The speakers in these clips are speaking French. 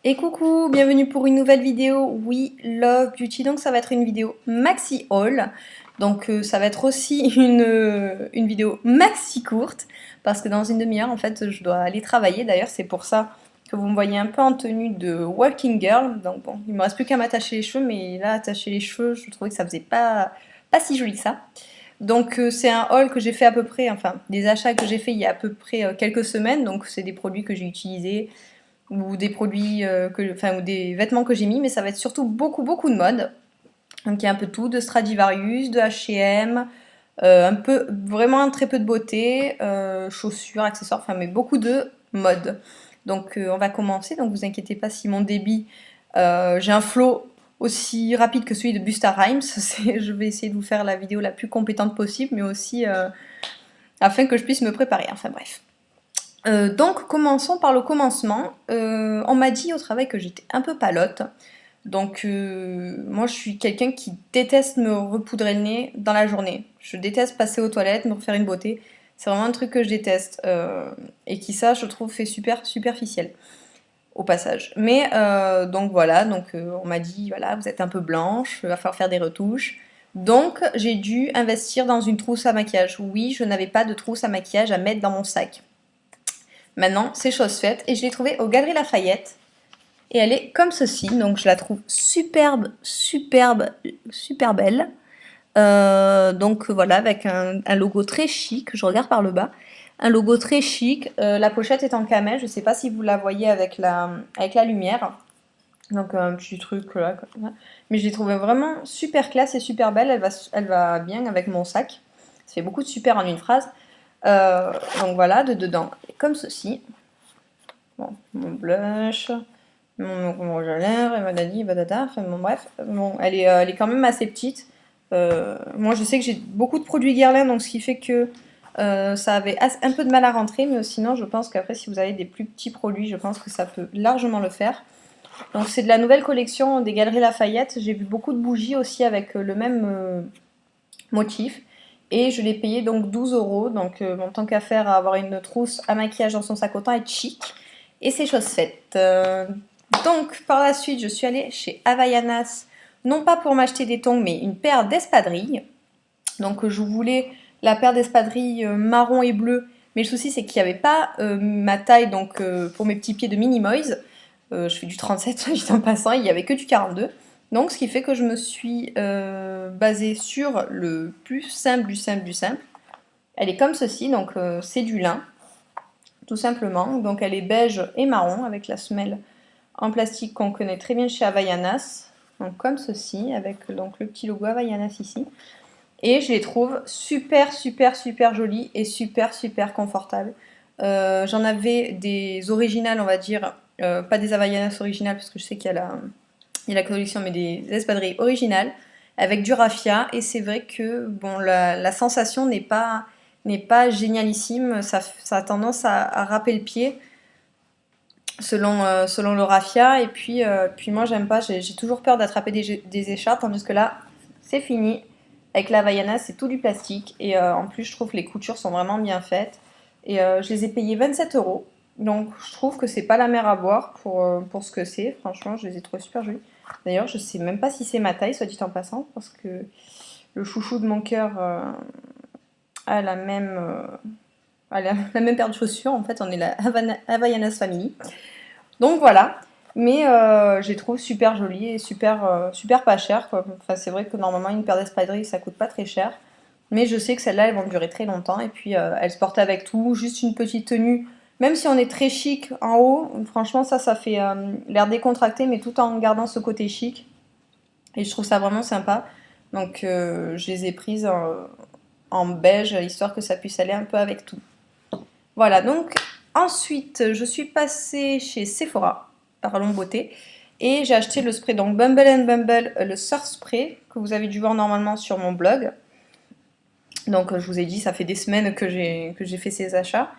Et coucou, bienvenue pour une nouvelle vidéo We Love Beauty. Donc ça va être une vidéo maxi haul. Donc ça va être aussi une vidéo maxi courte parce que dans une demi-heure en fait je dois aller travailler. D'ailleurs c'est pour ça que vous me voyez un peu en tenue de working girl. Donc bon, il me reste plus qu'à m'attacher les cheveux, mais là attacher les cheveux je trouvais que ça faisait pas si joli que ça. Donc c'est un haul que j'ai fait à peu près, enfin des achats que j'ai fait il y a à peu près quelques semaines. Donc c'est des produits que j'ai utilisés ou des produits, ou des vêtements que j'ai mis, mais ça va être surtout beaucoup de mode. Donc il y a un peu tout, de Stradivarius, de H&M, un peu, vraiment très peu de beauté, chaussures, accessoires, enfin mais beaucoup de mode. Donc on va commencer, donc vous inquiétez pas si mon débit, j'ai un flow aussi rapide que celui de Busta Rhymes, je vais essayer de vous faire la vidéo la plus compétente possible, mais aussi afin que je puisse me préparer, enfin bref. Donc commençons par le commencement. On m'a dit au travail que j'étais un peu palote. Donc moi je suis quelqu'un qui déteste me repoudrer le nez dans la journée. Je déteste passer aux toilettes, me refaire une beauté. C'est vraiment un truc que je déteste. Et qui ça je trouve fait super superficiel au passage. Mais donc voilà, on m'a dit voilà vous êtes un peu blanche, il va falloir faire des retouches. Donc j'ai dû investir dans une trousse à maquillage. Oui, je n'avais pas de trousse à maquillage à mettre dans mon sac. Maintenant, c'est chose faite et je l'ai trouvée aux Galeries Lafayette. Et elle est comme ceci, donc je la trouve super belle. Donc voilà, avec un logo très chic, je regarde par le bas. Un logo très chic, la pochette est en camel, je ne sais pas si vous la voyez avec la lumière. Donc un petit truc là, comme ça. Mais je l'ai trouvée vraiment super classe et super belle, elle va bien avec mon sac. Ça fait beaucoup de super en une phrase. Donc voilà, dedans, comme ceci. Bon, mon blush, mon rouge à lèvres, et badadi, badada, enfin bon, bref. Bon, elle est quand même assez petite. Moi, je sais que j'ai beaucoup de produits Guerlain, donc ce qui fait que ça avait un peu de mal à rentrer, mais sinon, je pense qu'après, si vous avez des plus petits produits, je pense que ça peut largement le faire. Donc, c'est de la nouvelle collection des Galeries Lafayette. J'ai vu beaucoup de bougies aussi avec le même motif. Et je l'ai payé donc 12 euros. Donc, bon, tant qu'à faire, à avoir une trousse à maquillage dans son sac, autant être chic. Et c'est chose faite. Donc, par la suite, je suis allée chez Havaianas, non pas pour m'acheter des tongs, mais une paire d'espadrilles. Donc, je voulais la paire d'espadrilles marron et bleu, mais le souci, c'est qu'il n'y avait pas ma taille, donc pour mes petits pieds de Minimoys. Je fais du 37, juste en passant, il n'y avait que du 42. Donc, ce qui fait que je me suis basée sur le plus simple du simple du simple. Elle est comme ceci, donc c'est du lin, tout simplement. Donc, elle est beige et marron, avec la semelle en plastique qu'on connaît très bien chez Havaianas, donc comme ceci, avec donc le petit logo Havaianas ici. Et je les trouve super jolies et super confortables. J'en avais des originales, on va dire, pas des Havaianas originales, parce que je sais qu'il y a la collection, mais des espadrilles originales, avec du raffia, et c'est vrai que bon, la sensation n'est pas génialissime, ça a tendance à râper le pied, selon le raffia. Et puis moi j'aime pas, j'ai toujours peur d'attraper des écharpes, tandis que là c'est fini. Avec la Havaiana c'est tout du plastique et en plus je trouve que les coutures sont vraiment bien faites. Et je les ai payées 27 euros. Donc je trouve que c'est pas la mer à boire pour ce que c'est. Franchement je les ai trouvées super jolies. D'ailleurs je sais même pas si c'est ma taille, soit dit en passant, parce que le chouchou de mon cœur a la même paire de chaussures. En fait on est la Havaianas Family. Donc voilà, mais je les trouve super jolies et super pas chères, quoi. Enfin, c'est vrai que normalement une paire d'espadrilles ça coûte pas très cher, mais je sais que celles-là elles vont durer très longtemps et puis elles se portent avec tout, juste une petite tenue, même si on est très chic en haut, franchement ça fait l'air décontracté mais tout en gardant ce côté chic et je trouve ça vraiment sympa. Donc je les ai prises en beige histoire que ça puisse aller un peu avec tout. Voilà, donc ensuite je suis passée chez Sephora, parlons beauté, et j'ai acheté le spray, donc Bumble and Bumble, le Surf Spray, que vous avez dû voir normalement sur mon blog. Donc je vous ai dit, ça fait des semaines que j'ai fait ces achats.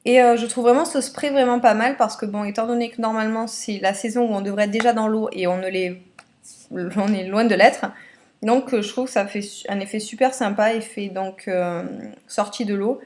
Et je trouve vraiment ce spray vraiment pas mal parce que bon, étant donné que normalement c'est la saison où on devrait être déjà dans l'eau et on est loin de l'être, donc je trouve que ça fait un effet super sympa, effet donc sortie de l'eau.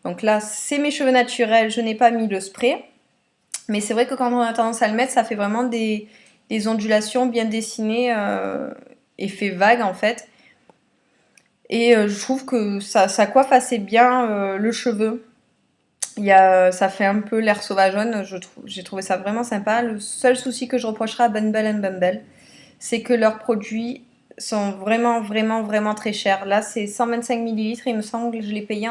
Donc là, c'est mes cheveux naturels, je n'ai pas mis le spray. Mais c'est vrai que quand on a tendance à le mettre, ça fait vraiment des ondulations bien dessinées, effet vague en fait. Et je trouve que ça coiffe assez bien le cheveu. Ça fait un peu l'air sauvageonne, j'ai trouvé ça vraiment sympa. Le seul souci que je reprocherais à Bumble Bumble, c'est que leurs produits sont vraiment, vraiment, vraiment très chers. Là, c'est 125 millilitres, il me semble que je l'ai payé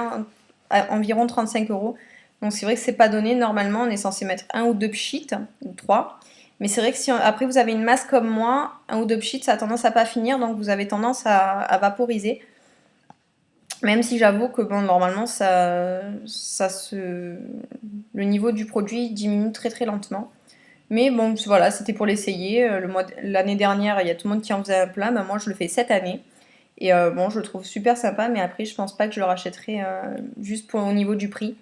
à environ 35 euros. Donc c'est vrai que c'est pas donné. Normalement, on est censé mettre un ou deux pchits, ou trois. Mais c'est vrai que si après vous avez une masse comme moi, un ou deux pchits, ça a tendance à pas finir, donc vous avez tendance à vaporiser. Même si j'avoue que bon, normalement, le niveau du produit diminue très très lentement. Mais bon, voilà, c'était pour l'essayer. L'année dernière, il y a tout le monde qui en faisait un plein. Ben, moi, je le fais cette année. Et bon, je le trouve super sympa, mais après, je pense pas que je le rachèterai juste au niveau du prix.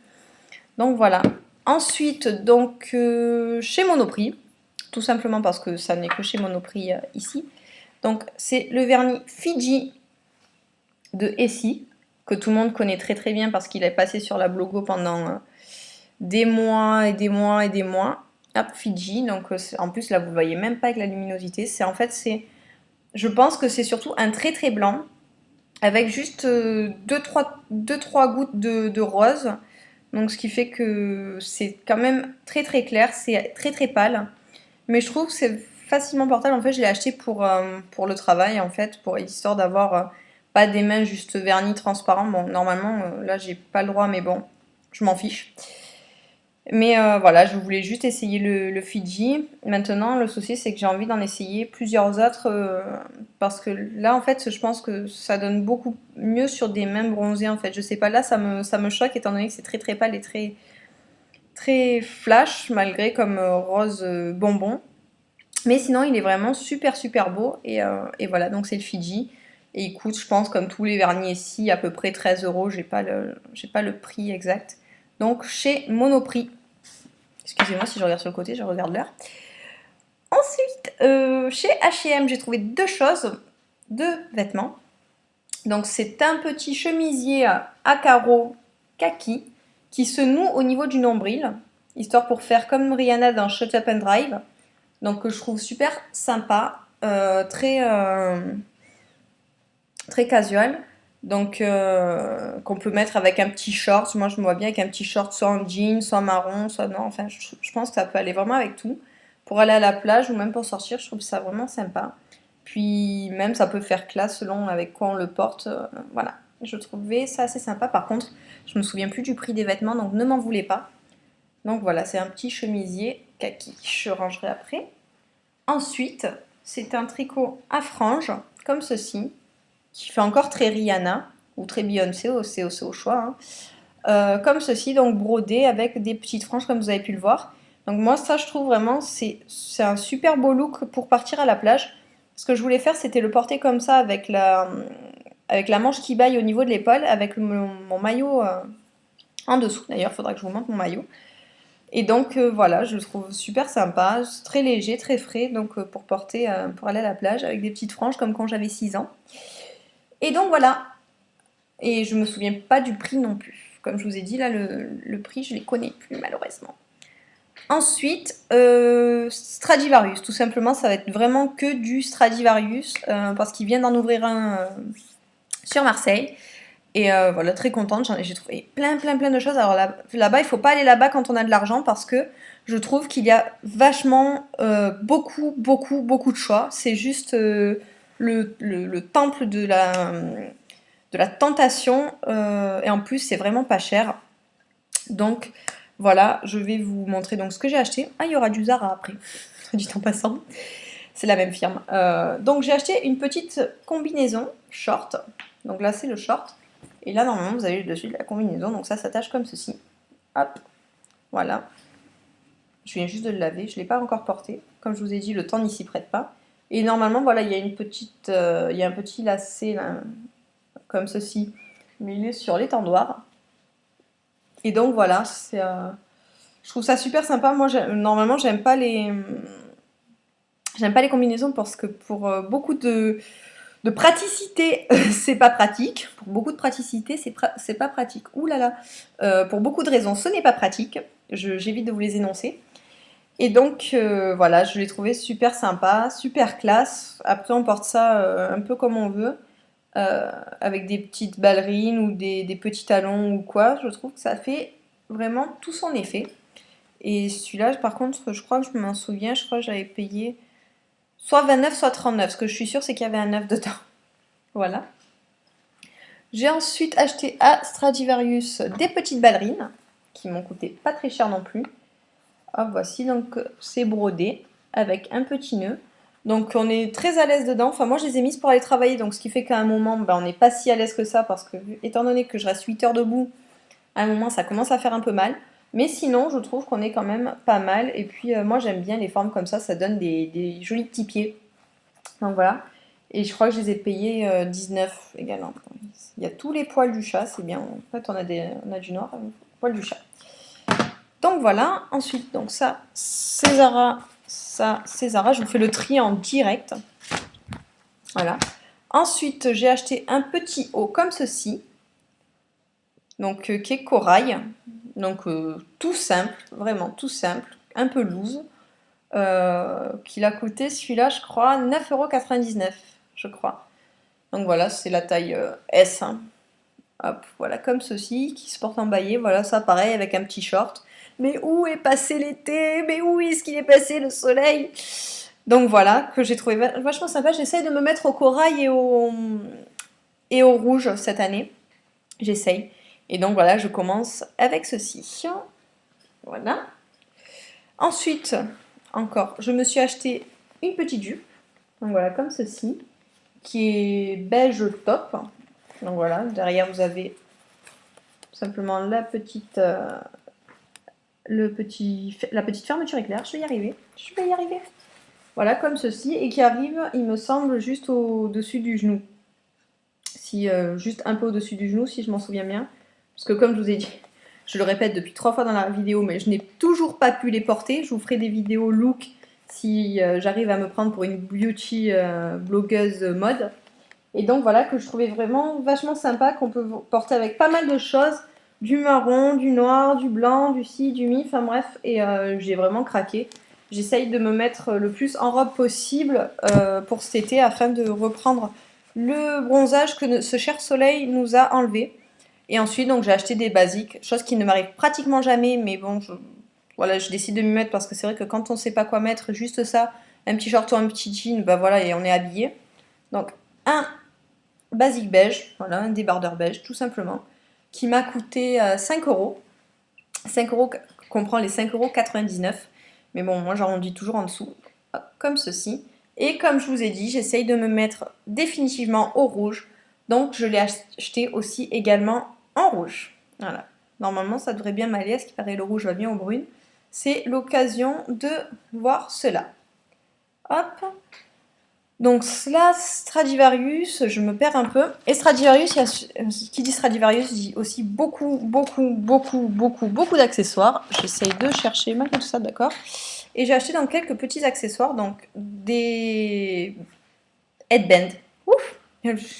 Donc voilà. Ensuite, donc, chez Monoprix, tout simplement parce que ça n'est que chez Monoprix ici. Donc, c'est le vernis Fiji de Essie, que tout le monde connaît très très bien parce qu'il est passé sur la Blogo pendant des mois et des mois et des mois. Hop, Fiji, donc en plus là vous le voyez même pas avec la luminosité. Je pense que c'est surtout un très très blanc avec juste 2-3 gouttes de rose. Donc ce qui fait que c'est quand même très très clair, c'est très très pâle. Mais je trouve que c'est facilement portable. En fait, je l'ai acheté pour le travail, en fait, pour histoire d'avoir pas des mains juste vernis transparent. Bon, normalement, là, j'ai pas le droit, mais bon, je m'en fiche. Mais voilà, je voulais juste essayer le Fiji. Maintenant, le souci, c'est que j'ai envie d'en essayer plusieurs autres parce que là, en fait, je pense que ça donne beaucoup mieux sur des mains bronzées, en fait. Je sais pas, là, ça me choque étant donné que c'est très très pâle et très, très flash, malgré comme rose bonbon. Mais sinon, il est vraiment super super beau. Et voilà, donc c'est le Fiji. Et il coûte, je pense, comme tous les vernis ici, à peu près 13 euros. J'ai pas le prix exact. Donc chez Monoprix. Excusez-moi si je regarde sur le côté, je regarde l'heure. Ensuite, chez H&M, j'ai trouvé deux choses, deux vêtements. Donc c'est un petit chemisier à carreaux kaki qui se noue au niveau du nombril, histoire pour faire comme Rihanna dans Shut Up and Drive. Donc que je trouve super sympa, très casual. Donc qu'on peut mettre avec un petit short. Moi je me vois bien avec un petit short soit en jean, soit marron, soit non. Enfin je pense que ça peut aller vraiment avec tout. Pour aller à la plage ou même pour sortir, je trouve ça vraiment sympa. Puis même ça peut faire classe selon avec quoi on le porte. Voilà, je trouvais ça assez sympa. Par contre, je me souviens plus du prix des vêtements, donc ne m'en voulez pas. Donc voilà, c'est un petit chemisier kaki. Je rangerai après. Ensuite, c'est un tricot à franges, comme ceci, qui fait encore très Rihanna, ou très Beyoncé, c'est au choix. Hein. Comme ceci, donc brodé avec des petites franges, comme vous avez pu le voir. Donc moi, ça, je trouve vraiment, c'est un super beau look pour partir à la plage. Ce que je voulais faire, c'était le porter comme ça, avec la manche qui baille au niveau de l'épaule, avec mon maillot en dessous. D'ailleurs, il faudra que je vous montre mon maillot. Et donc voilà, je le trouve super sympa, très léger, très frais, donc pour porter, pour aller à la plage avec des petites franges comme quand j'avais 6 ans. Et donc voilà, et je me souviens pas du prix non plus. Comme je vous ai dit, là le prix je les connais plus malheureusement. Ensuite, Stradivarius, tout simplement, ça va être vraiment que du Stradivarius parce qu'il vient d'en ouvrir un sur Marseille. Et voilà, très contente, j'ai trouvé plein de choses. Alors là-bas, il faut pas aller là-bas quand on a de l'argent parce que je trouve qu'il y a vachement beaucoup de choix. C'est juste le temple de la tentation et en plus c'est vraiment pas cher. Donc voilà, je vais vous montrer donc ce que j'ai acheté. Ah, il y aura du Zara après, du temps passant. C'est la même firme. Donc j'ai acheté une petite combinaison short. Donc là c'est le short. Et là, normalement, vous avez le dessus de la combinaison. Donc ça s'attache comme ceci. Hop. Voilà. Je viens juste de le laver. Je ne l'ai pas encore porté. Comme je vous ai dit, le temps n'y s'y prête pas. Et normalement, voilà, il y a un petit lacet là, comme ceci. Mais il est sur l'étendoir. Et donc voilà, je trouve ça super sympa. Moi, normalement, j'aime pas les combinaisons parce que pour beaucoup de praticité, c'est pas pratique. Pour beaucoup de praticité, c'est pas pratique. Ouh là là. Pour beaucoup de raisons, ce n'est pas pratique. J'évite de vous les énoncer. Et donc voilà, je l'ai trouvé super sympa, super classe. Après on porte ça un peu comme on veut, avec des petites ballerines ou des petits talons ou quoi. Je trouve que ça fait vraiment tout son effet. Et celui-là par contre, je crois que je m'en souviens, je crois que j'avais payé soit 29 soit 39. Ce que je suis sûre c'est qu'il y avait un 9 dedans. Voilà. J'ai ensuite acheté à Stradivarius des petites ballerines, qui m'ont coûté pas très cher non plus. Hop, voici, donc c'est brodé avec un petit nœud. Donc on est très à l'aise dedans. Enfin moi je les ai mises pour aller travailler, donc ce qui fait qu'à un moment on n'est pas si à l'aise que ça, parce que étant donné que je reste 8 heures debout, à un moment ça commence à faire un peu mal. Mais sinon je trouve qu'on est quand même pas mal. Et puis moi j'aime bien les formes comme ça donne des jolis petits pieds. Donc voilà. Et je crois que je les ai payés 19 également. Il y a tous les poils du chat, c'est bien. En fait, on a du noir, poils du chat. Donc voilà. Ensuite, donc ça, c'est Zara. Ça, c'est Zara. Je vous fais le tri en direct. Voilà. Ensuite, j'ai acheté un petit haut comme ceci. Donc, qui est corail. Donc, tout simple. Vraiment tout simple. Un peu loose. Qu'il a coûté, celui-là, je crois, 9,99 €. Je crois. Donc voilà, c'est la taille S. Hein. Hop, voilà, comme ceci, qui se porte embaillé. Voilà, ça pareil, avec un petit short. Mais où est passé l'été? Mais où est-ce qu'il est passé le soleil? Donc voilà, que j'ai trouvé vachement sympa. J'essaye de me mettre au corail et au rouge cette année. J'essaye. Et donc voilà, je commence avec ceci. Voilà. Ensuite, encore, je me suis acheté une petite jupe. Donc voilà, comme ceci, qui est beige top. Donc voilà, derrière vous avez simplement la petite fermeture éclair. Je vais y arriver. Je vais y arriver. Voilà, comme ceci, et qui arrive, il me semble, juste au-dessus du genou. Si, juste un peu au-dessus du genou, si je m'en souviens bien. Parce que comme je vous ai dit, je le répète depuis 3 fois dans la vidéo, mais je n'ai toujours pas pu les porter. Je vous ferai des vidéos look si j'arrive à me prendre pour une beauty blogueuse mode. Et donc voilà, que je trouvais vraiment vachement sympa, qu'on peut porter avec pas mal de choses. Du marron, du noir, du blanc, du ci, du mi, enfin bref. Et j'ai vraiment craqué. J'essaye de me mettre le plus en robe possible pour cet été, afin de reprendre le bronzage que ce cher soleil nous a enlevé. Et ensuite, donc j'ai acheté des basiques, chose qui ne m'arrive pratiquement jamais, mais bon, voilà, je décide de m'y mettre parce que c'est vrai que quand on ne sait pas quoi mettre, juste ça, un petit short ou un petit jean, bah voilà, et on est habillé. Donc, un basique beige, voilà, un débardeur beige, tout simplement, qui m'a coûté 5 €. 5 € comprend les 5,99 €, mais bon, moi j'arrondis toujours en dessous, comme ceci. Et comme je vous ai dit, j'essaye de me mettre définitivement au rouge, donc je l'ai acheté aussi également en rouge. Voilà. Normalement, ça devrait bien m'aller, à ce qui paraît le rouge va bien au brune. C'est l'occasion de voir cela. Hop. Donc là, Stradivarius, je me perds un peu. Et Stradivarius, qui dit Stradivarius dit aussi beaucoup d'accessoires. J'essaye de chercher malgré tout ça, d'accord. Et j'ai acheté donc quelques petits accessoires, donc des headbands. Ouf,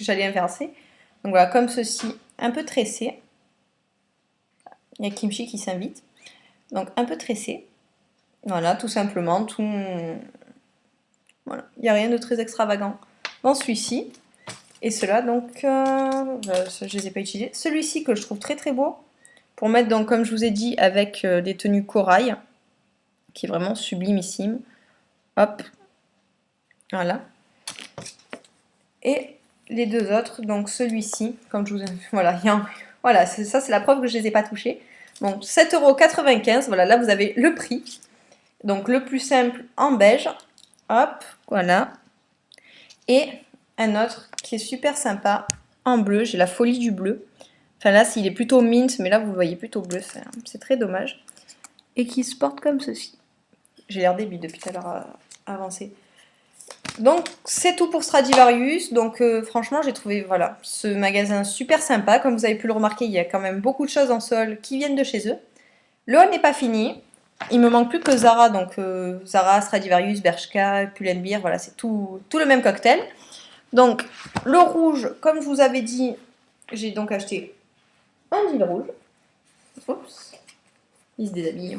j'allais inverser. Donc voilà, comme ceci, un peu tressé. Il y a Kimchi qui s'invite. Donc un peu tressé. Voilà, tout simplement, tout... Voilà, il n'y a rien de très extravagant dans celui-ci. Et ceux-là, donc, je ne les ai pas utilisés. Celui-ci que je trouve très très beau, pour mettre, donc, comme je vous ai dit, avec des tenues corail, qui est vraiment sublimissime. Hop, voilà. Et les deux autres, donc celui-ci, comme je vous ai... Voilà, voilà, ça c'est la preuve que je ne les ai pas touchés. Donc 7,95 €, voilà, là vous avez le prix. Donc le plus simple en beige. Hop, voilà. Et un autre qui est super sympa en bleu. J'ai la folie du bleu. Enfin là, il est plutôt mint, mais là, vous le voyez plutôt bleu. C'est très dommage. Et qui se porte comme ceci. J'ai l'air débile depuis tout à l'heure avancé. Donc, c'est tout pour Stradivarius. Donc, franchement, j'ai trouvé voilà, ce magasin super sympa. Comme vous avez pu le remarquer, il y a quand même beaucoup de choses en sol qui viennent de chez eux. Le haul n'est pas fini. Il me manque plus que Zara. Donc, Zara, Stradivarius, Bershka, Pull&Bear. Voilà, c'est tout le même cocktail. Donc, le rouge, comme je vous avais dit, j'ai donc acheté un jean rouge. Oups, il se déshabille.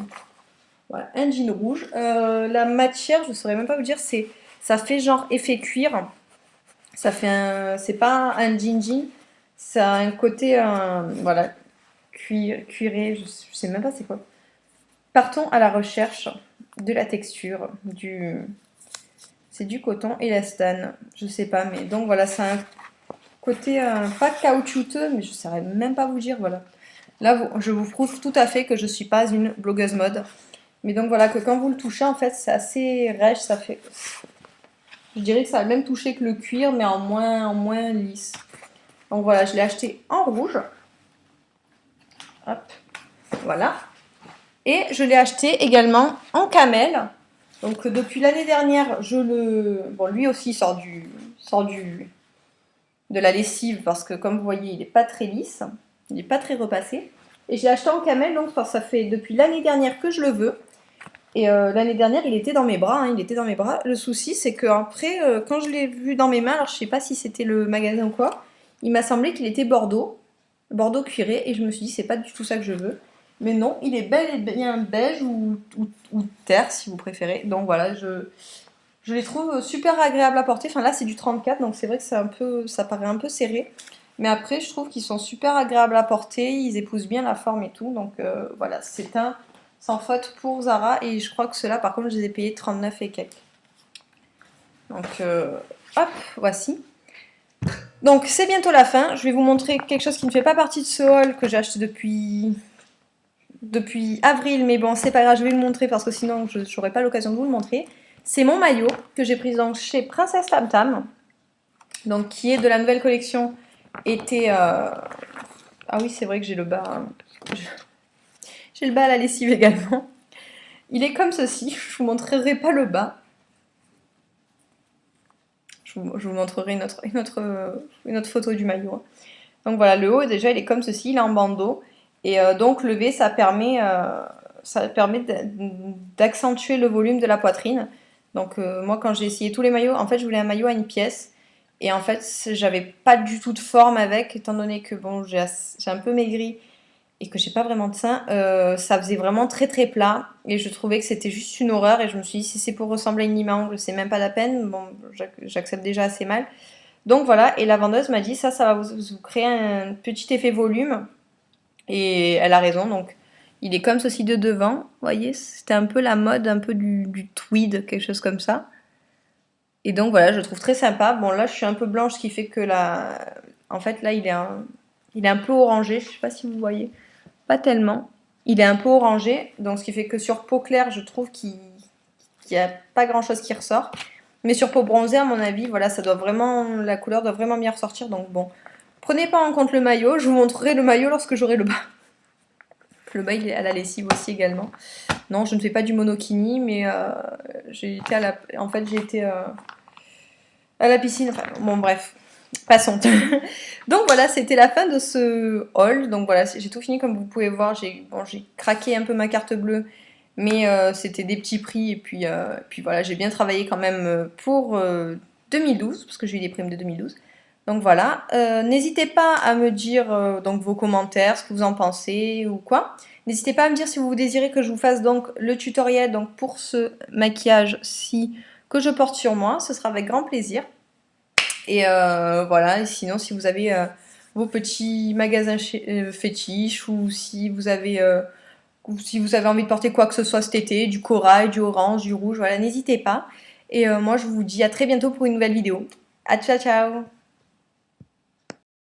Voilà, un jean rouge. La matière, je ne saurais même pas vous dire, ça fait genre effet cuir. Ça fait c'est pas un jean, ça a un côté, voilà, cuiré, je sais même pas c'est quoi. Partons à la recherche de la texture, c'est du coton élastane, je sais pas, mais donc voilà, c'est un côté pas caoutchouteux, mais je saurais même pas vous dire, voilà. Là, je vous prouve tout à fait que je suis pas une blogueuse mode. Mais donc voilà, que quand vous le touchez, en fait, c'est assez rêche, ça fait... Je dirais que ça a le même toucher que le cuir, mais en moins lisse. Donc voilà, je l'ai acheté en rouge. Hop, voilà. Et je l'ai acheté également en camel. Donc depuis l'année dernière, je le... Bon, lui aussi de la lessive, parce que comme vous voyez, il n'est pas très lisse. Il n'est pas très repassé. Et j'ai acheté en camel, donc ça fait depuis l'année dernière que je le veux. Et l'année dernière, il était dans mes bras, hein, il était dans mes bras. Le souci, c'est que après, quand je l'ai vu dans mes mains, alors je sais pas si c'était le magasin ou quoi, il m'a semblé qu'il était Bordeaux cuiré, et je me suis dit, c'est pas du tout ça que je veux. Mais non, il est bel et bien beige ou terre, si vous préférez. Donc voilà, je les trouve super agréables à porter. Enfin là, c'est du 34, donc c'est vrai que ça paraît un peu serré. Mais après, je trouve qu'ils sont super agréables à porter, ils épousent bien la forme et tout. Donc voilà, c'est un sans faute pour Zara. Et je crois que ceux-là, par contre, je les ai payés 39 et quelques. Donc hop, voici. Donc c'est bientôt la fin. Je vais vous montrer quelque chose qui ne fait pas partie de ce haul que j'ai acheté depuis avril. Mais bon, c'est pas grave, je vais le montrer parce que sinon, je n'aurai pas l'occasion de vous le montrer. C'est mon maillot que j'ai pris donc chez Princesse Tam Tam. Donc qui est de la nouvelle collection été... Ah oui, c'est vrai que j'ai le bas... J'ai le bas à la lessive également. Il est comme ceci. Je vous montrerai pas le bas. Je vous montrerai une autre photo du maillot. Donc voilà, le haut déjà il est comme ceci, il est en bandeau. Et donc le V ça permet d'accentuer le volume de la poitrine. Donc moi quand j'ai essayé tous les maillots, en fait je voulais un maillot à une pièce. Et en fait j'avais pas du tout de forme avec, étant donné que bon j'ai un peu maigri et que j'ai pas vraiment de sein, ça faisait vraiment très très plat et je trouvais que c'était juste une horreur et je me suis dit si c'est pour ressembler à une lime à ongles c'est même pas la peine, bon j'accepte déjà assez mal. Donc voilà, et la vendeuse m'a dit ça va vous créer un petit effet volume et elle a raison, donc il est comme ceci de devant, vous voyez, c'était un peu la mode, un peu du tweed, quelque chose comme ça. Et donc voilà, je le trouve très sympa. Bon là je suis un peu blanche, ce qui fait que en fait là il est un peu orangé, je sais pas si vous voyez. Pas tellement. Il est un peu orangé, donc ce qui fait que sur peau claire, je trouve qu'il n'y a pas grand chose qui ressort. Mais sur peau bronzée, à mon avis, voilà, la couleur doit vraiment bien ressortir. Donc bon, prenez pas en compte le maillot. Je vous montrerai le maillot lorsque j'aurai le bas. Le bas, il est à la lessive aussi également. Non, je ne fais pas du monokini, mais j'ai été à la piscine. Enfin, bon, bref. Passons. Donc voilà, c'était la fin de ce haul. Donc voilà, j'ai tout fini comme vous pouvez voir. J'ai craqué un peu ma carte bleue, mais c'était des petits prix. Et puis voilà, j'ai bien travaillé quand même pour 2012, parce que j'ai eu des primes de 2012. Donc voilà, n'hésitez pas à me dire donc vos commentaires, ce que vous en pensez ou quoi. N'hésitez pas à me dire si vous désirez que je vous fasse donc le tutoriel donc pour ce maquillage-ci que je porte sur moi. Ce sera avec grand plaisir. Et voilà, et sinon si vous avez vos petits magasins fétiches ou si vous avez envie de porter quoi que ce soit cet été, du corail, du orange, du rouge, voilà, n'hésitez pas. Et moi je vous dis à très bientôt pour une nouvelle vidéo. À ciao ciao.